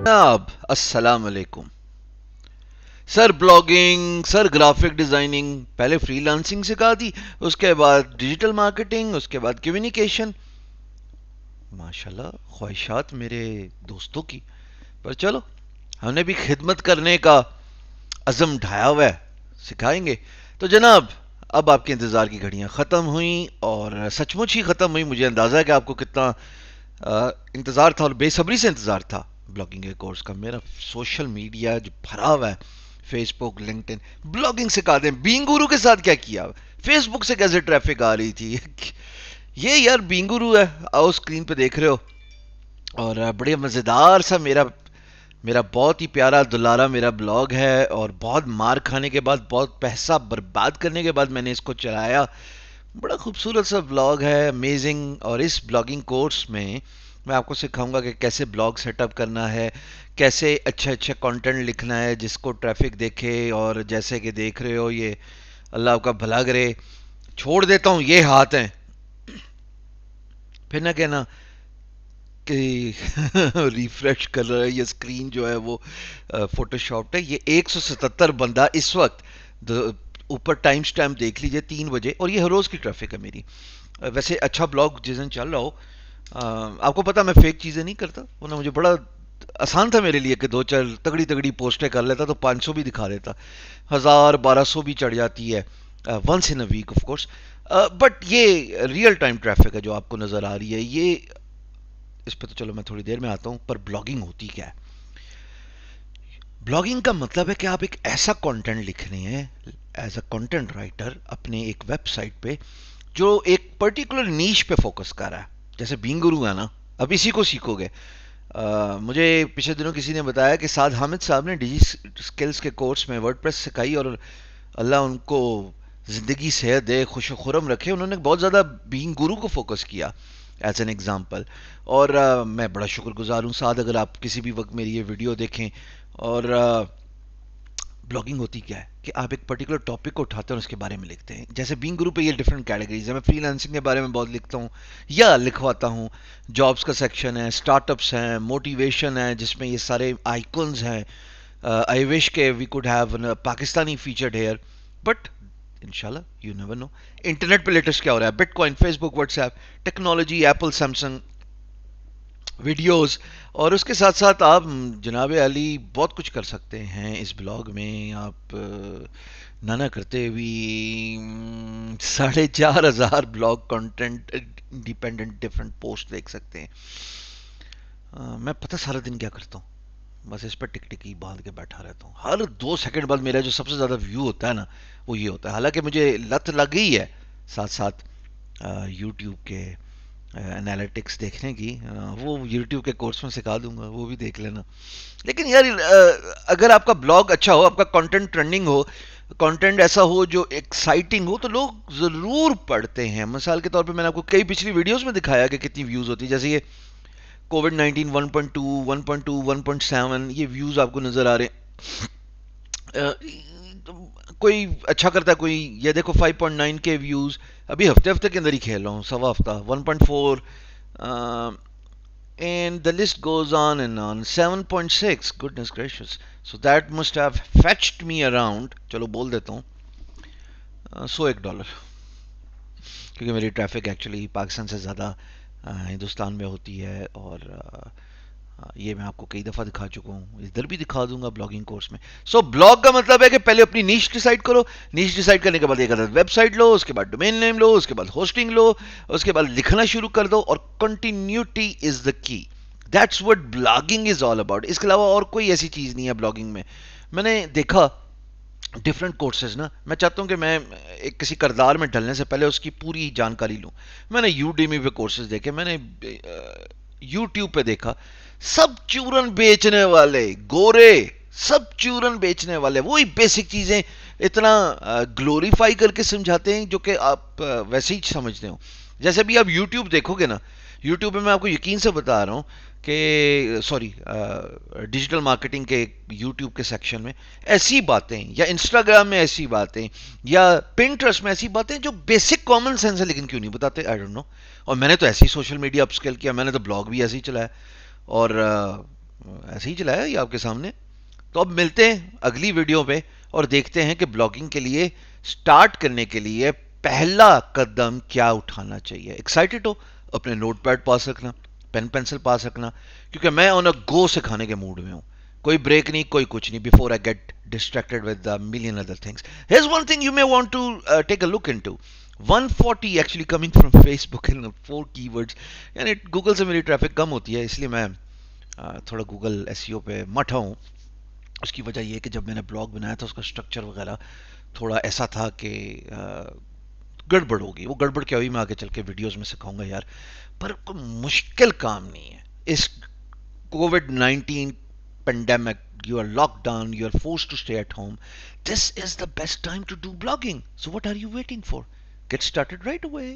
جناب السلام علیکم سر. بلاگنگ سر، گرافک ڈیزائننگ، پہلے فری لانسنگ سکھا دی، اس کے بعد ڈیجیٹل مارکیٹنگ، اس کے بعد کمیونیکیشن. ماشاءاللہ خواہشات میرے دوستوں کی. پر چلو، ہم نے بھی خدمت کرنے کا عزم ڈھایا ہوا ہے، سکھائیں گے. تو جناب، اب آپ کے انتظار کی گھڑیاں ختم ہوئیں، اور سچ مچ ہی ختم ہوئی. مجھے اندازہ ہے کہ آپ کو کتنا انتظار تھا اور بے صبری سے انتظار تھا بلاگنگ کے کورس کا. میرا سوشل میڈیا جو بھرا ہوا ہے، فیس بک، لنکڈ ان. بلاگنگ سکھا دیں. بینگ گورو کے ساتھ کیا کیا؟ فیس بک سے کیسے ٹریفک آ رہی تھی؟ یہ یار بینگ گورو ہے، آؤ اسکرین پہ دیکھ رہے ہو. اور بڑے مزیدار سا میرا میرا بہت ہی پیارا دلارا میرا بلاگ ہے، اور بہت مار کھانے کے بعد، بہت پیسہ برباد کرنے کے بعد میں نے اس کو چلایا. بڑا خوبصورت سا بلاگ ہے، امیزنگ. اور اس بلاگنگ کورس میں آپ کو سکھاؤں گا کہ کیسے بلاگ سیٹ اپ کرنا ہے، کیسے اچھا اچھا کنٹینٹ لکھنا ہے جس کو ٹریفک دیکھے. اور جیسے کہ دیکھ رہے ہو، یہ اللہ آپ کا بھلا کرے. چھوڑ دیتا ہوں، یہ ہاتھ ہیں. پھر نہ کہنا کہ ریفریش کر رہا ہے، یہ اسکرین جو ہے وہ فوٹو شاپ ہے. یہ 177 بندہ اس وقت اوپر ٹائم سٹیمپ دیکھ لیجئے 3 بجے. اور یہ ہر روز کی ٹریفک ہے میری. ویسے اچھا بلاگ جس دن چل رہا ہو، آپ کو پتا میں فیک چیزیں نہیں کرتا، ورنہ مجھے بڑا آسان تھا میرے لیے کہ دو چار تگڑی تگڑی پوسٹیں کر لیتا تو 500 بھی دکھا دیتا، 1000 1200 بھی چڑھ جاتی ہے once in a week of course. But یہ ریئل ٹائم ٹریفک ہے جو آپ کو نظر آ رہی ہے. یہ اس پہ تو چلو میں تھوڑی دیر میں آتا ہوں. پر بلاگنگ ہوتی کیا ہے؟ بلاگنگ کا مطلب ہے کہ آپ ایک ایسا کنٹینٹ لکھ رہے ہیں ایز اے کنٹینٹ رائٹر اپنے ایک ویب سائٹ پہ، جو ایک پرٹیکولر نیش پہ فوکس کر رہا ہے. جیسے بینگ گرو ہے نا، اب اسی کو سیکھو گے. مجھے پچھلے دنوں کسی نے بتایا کہ سعد حامد صاحب نے ڈیجی اسکلز کے کورس میں ورڈ پریس سکھائی، اور اللہ ان کو زندگی صحت دے، خوش و خرم رکھے. انہوں نے بہت زیادہ بینگ گرو کو فوکس کیا ایز این ایگزامپل. اور میں بڑا شکر گزار ہوں سعد، اگر آپ کسی بھی وقت میری یہ ویڈیو دیکھیں. اور بلاگنگ ہوتی کیا ہے کہ آپ ایک پرٹیکولر ٹاپک کو اٹھاتے ہیں اور اس کے بارے میں لکھتے ہیں. جیسے بینگ گرو پہ یہ ڈفرنٹ کیٹیگریز ہیں. میں فری لانسنگ کے بارے میں بہت لکھتا ہوں یا لکھواتا ہوں. جابس کا سیکشن ہے، اسٹارٹ اپس ہیں، موٹیویشن ہے جس میں یہ سارے آئیکنز ہیں. آئی وش کہ we could have Pakistani featured here, but انشاءاللہ یو نیور نو. انٹرنیٹ پہ لیٹسٹ کیا ہو رہا ہے؟ Bitcoin, Facebook, WhatsApp, technology, Apple, Samsung, videos. اور اس کے ساتھ ساتھ آپ جناب علی بہت کچھ کر سکتے ہیں اس بلاگ میں. آپ نہ کرتے ہوئی 4500 blog content independent different post دیکھ سکتے ہیں. میں پتہ سارا دن کیا کرتا ہوں، بس اس پہ ٹک ٹکی باندھ کے بیٹھا رہتا ہوں. ہر 2 سیکنڈ بعد میرا جو سب سے زیادہ ویو ہوتا ہے نا، وہ یہ ہوتا ہے. حالانکہ مجھے لت لگ گئی ہے ساتھ ساتھ یوٹیوب کے انالیٹکس دیکھنے کی. وہ یوٹیوب کے کورس میں سکھا دوں گا، وہ بھی دیکھ لینا. لیکن یار اگر آپ کا بلاگ اچھا ہو، آپ کا کنٹینٹ ٹرینڈنگ ہو، کنٹینٹ ایسا ہو جو ایکسائٹنگ ہو، تو لوگ ضرور پڑھتے ہیں. مثال کے طور پہ میں نے آپ کو کئی پچھلی ویڈیوز میں دکھایا کہ کتنی ویوز ہوتی ہے. جیسے یہ کووڈ 19 1.2 1.2 1.7، یہ ویوز آپ کو نظر آ رہے ہیں. کوئی اچھا کرتا ہے، کوئی یہ دیکھو 5.9 کے ویوز. ابھی ہفتے ہفتے کے اندر ہی کھیل رہا ہوں، سوا ہفتہ 1.4، and the list goes on and on. 7.6، goodness gracious. So that must have fetched me around, چلو بول دیتا ہوں، $100. کیونکہ میری ٹریفک ایکچولی پاکستان سے زیادہ ہندوستان میں ہوتی ہے. اور یہ میں آپ کو کئی دفعہ دکھا چکا ہوں، ادھر بھی دکھا دوں گا بلاگنگ کورس میں. سو بلاگ کا مطلب ہے کہ پہلے اپنی نیش ڈیسائیڈ کرو. نیش ڈیسائیڈ کرنے کے بعد ایک عدد ویب سائٹ لو، اس کے بعد ڈومین نیم لو، اس کے بعد ہوسٹنگ لو، اس کے بعد لکھنا شروع کر دو. اور continuity is the key. That's what blogging is all about. اس کے علاوہ اور کوئی ایسی چیز نہیں ہے بلاگنگ میں. میں نے دیکھا ڈفرینٹ کورسز نا، میں چاہتا ہوں کہ میں ایک کسی کردار میں ڈھلنے سے پہلے اس کی پوری جانکاری لوں. میں نے یوڈیمی پہ کورسز دیکھے، میں نے یوٹیوب پہ دیکھا. سب چورن بیچنے والے گورے، سب چورن بیچنے والے وہی بیسک چیزیں اتنا گلوریفائی کر کے سمجھاتے ہیں جو کہ آپ ویسے ہی سمجھتے ہو. جیسے بھی آپ یوٹیوب دیکھو گے نا، یوٹیوب پہ میں آپ کو یقین سے بتا رہا ہوں کہ سوری ڈیجیٹل مارکیٹنگ کے یوٹیوب کے سیکشن میں ایسی باتیں، یا انسٹاگرام میں ایسی باتیں، یا پنٹرسٹ میں ایسی باتیں جو بیسک کامن سینس ہے، لیکن کیوں نہیں بتاتے؟ I don't know. اور میں نے تو ایسے ہی سوشل میڈیا اپ اسکیل کیا، میں نے تو بلاگ بھی ایسے ہی چلایا. اور ایسے ہی چلایا یہ آپ کے سامنے. تو اب ملتے ہیں اگلی ویڈیو پہ اور دیکھتے ہیں کہ بلاگنگ کے لیے سٹارٹ کرنے کے لیے پہلا قدم کیا اٹھانا چاہیے. ایکسائٹیڈ ہو؟ اپنے نوٹ پیڈ پاس رکھنا, پین پنسل پاس رکھنا, کیونکہ میں آن اے گو سکھانے کے موڈ میں ہوں. کوئی بریک نہیں, کوئی کچھ نہیں, before I get distracted with a million other things. Here's one thing you may want to take a look into. 140 actually coming from Facebook and 4 keywords. یعنی گوگل سے میری ٹریفک کم ہوتی ہے, اس لیے میں تھوڑا گوگل ایس ای او پہ مٹھا ہوں. اس کی وجہ یہ ہے کہ جب میں نے بلاگ بنایا تھا اس کا اسٹرکچر وغیرہ تھوڑا ایسا تھا کہ گڑبڑ ہوگی. وہ گڑبڑ کیا ہوئی میں آگے چل کے ویڈیوز میں سکھاؤں گا یار. پر کوئی مشکل کام نہیں ہے. اس Covid 19 pandemic, you are locked down, you are forced to stay at home. This is the best time to do blogging. So what are you waiting for? Get started right away.